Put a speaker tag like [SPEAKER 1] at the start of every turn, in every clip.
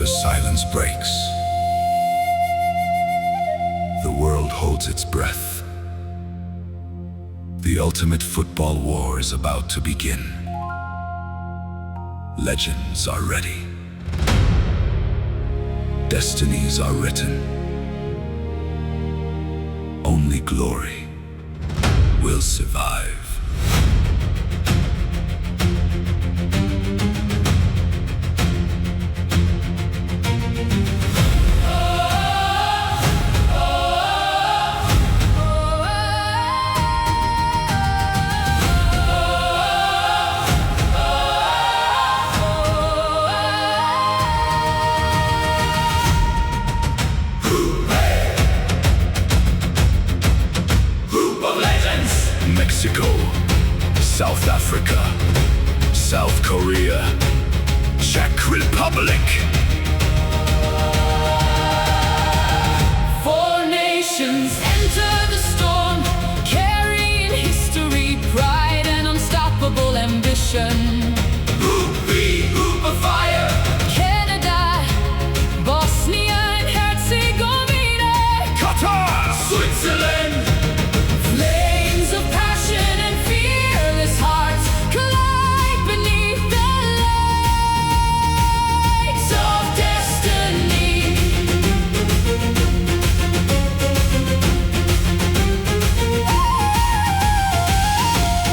[SPEAKER 1] The silence breaks. The world holds its breath. The ultimate football war is about to begin. Legends are ready. Destinies are written. Only glory will survive. Mexico, South Africa, South Korea, Czech Republic.
[SPEAKER 2] 4 nations enter the storm, carrying history, pride, and unstoppable ambition.
[SPEAKER 1] Hoop of fire.
[SPEAKER 2] Canada, Bosnia and Herzegovina,
[SPEAKER 1] Qatar,
[SPEAKER 2] Switzerland. Flames of passion and fearless hearts collide beneath the lights of destiny.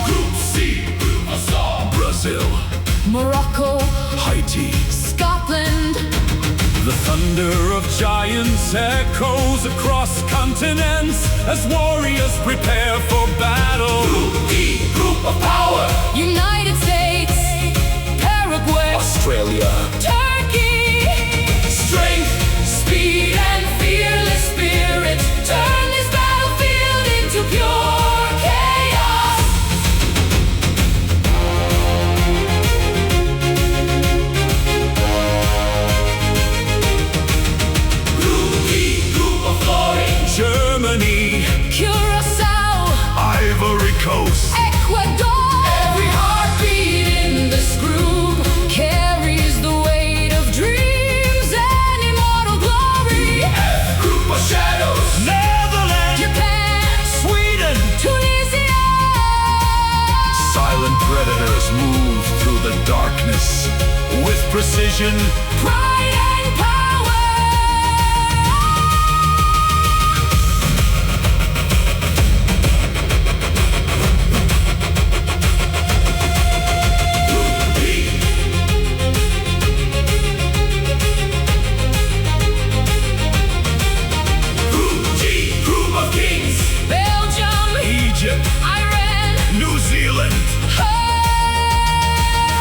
[SPEAKER 1] Group C, Group of Star. Brazil,
[SPEAKER 2] Morocco,
[SPEAKER 1] Haiti.
[SPEAKER 2] Scotland.
[SPEAKER 3] The thunder of giants echoes across continents as warriors prepare for battle.
[SPEAKER 1] Group E, Group of Power.
[SPEAKER 2] United States, Paraguay,
[SPEAKER 1] Australia,
[SPEAKER 2] Turkey.
[SPEAKER 1] strength.
[SPEAKER 2] Speed and fearless spirit turn this battlefield into pure chaos.
[SPEAKER 1] Group E, Group of Glory.
[SPEAKER 3] Germany,
[SPEAKER 2] Curacao,
[SPEAKER 1] Ivory Coast.
[SPEAKER 2] Ecuador. Every heartbeat in this group carries the weight of dreams and immortal glory.
[SPEAKER 1] F, Group of Shadows.
[SPEAKER 3] Netherlands,
[SPEAKER 2] Japan,
[SPEAKER 3] Sweden.
[SPEAKER 2] Tunisia.
[SPEAKER 1] Silent predators move through the darkness with precision.
[SPEAKER 2] Pride and power.
[SPEAKER 1] Group G, Group of Kings.
[SPEAKER 2] Belgium,
[SPEAKER 1] Egypt,
[SPEAKER 2] Iran.
[SPEAKER 1] New Zealand.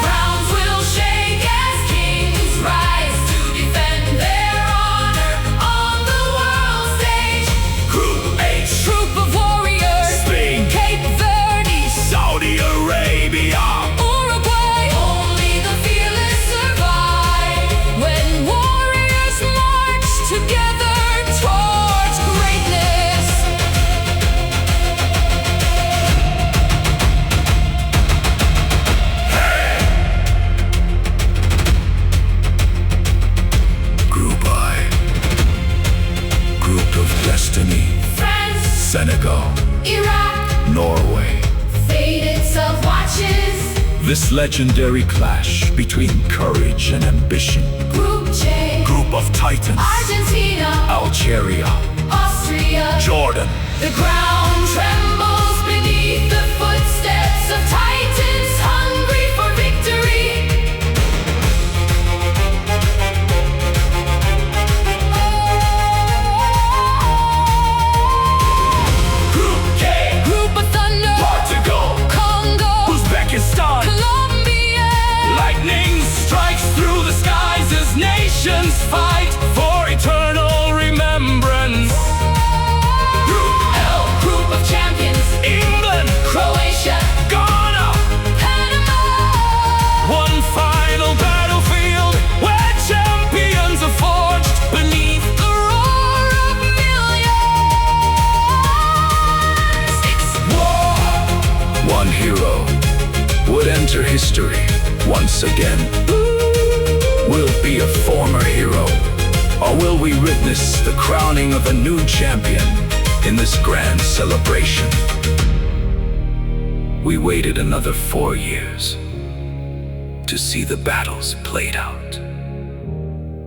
[SPEAKER 2] Crowns will shake as kings rise to defend their honor on the world stage.
[SPEAKER 1] Group H,
[SPEAKER 2] Troop of warriors,
[SPEAKER 1] Spain,
[SPEAKER 2] Cape Verde,
[SPEAKER 1] Saudi Arabia.
[SPEAKER 2] Uruguay. Only the fearless survive when warriors march together towards greatness.
[SPEAKER 1] Group I, Group of Destiny.
[SPEAKER 2] France,
[SPEAKER 1] Senegal,
[SPEAKER 2] Iraq,
[SPEAKER 1] Norway.
[SPEAKER 2] faded self-watches.
[SPEAKER 1] This legendary clash between courage and ambition.
[SPEAKER 2] Group J,
[SPEAKER 1] Group of Titans.
[SPEAKER 2] Argentina,
[SPEAKER 1] Algeria,
[SPEAKER 2] Austria.
[SPEAKER 1] Jordan.
[SPEAKER 2] The ground trembles beneath the footsteps of titans hungry for victory.
[SPEAKER 1] Group K,
[SPEAKER 2] Group of thunder,
[SPEAKER 1] Portugal,
[SPEAKER 2] Congo,
[SPEAKER 3] Uzbekistan.
[SPEAKER 2] Colombia.
[SPEAKER 3] Lightning strikes through the skies as nations fight for eternal remembrance.
[SPEAKER 1] Group
[SPEAKER 2] L, Group of champions,
[SPEAKER 3] England,
[SPEAKER 2] Croatia,
[SPEAKER 3] Ghana.
[SPEAKER 2] Panama.
[SPEAKER 3] One final battlefield where champions are forged beneath
[SPEAKER 2] The roar of millions.
[SPEAKER 1] War. One hero would enter history once again. will be a former hero? Or will we witness the crowning of a new champion in this grand celebration? We waited another 4 years to see the battles played out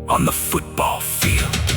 [SPEAKER 1] on the football field.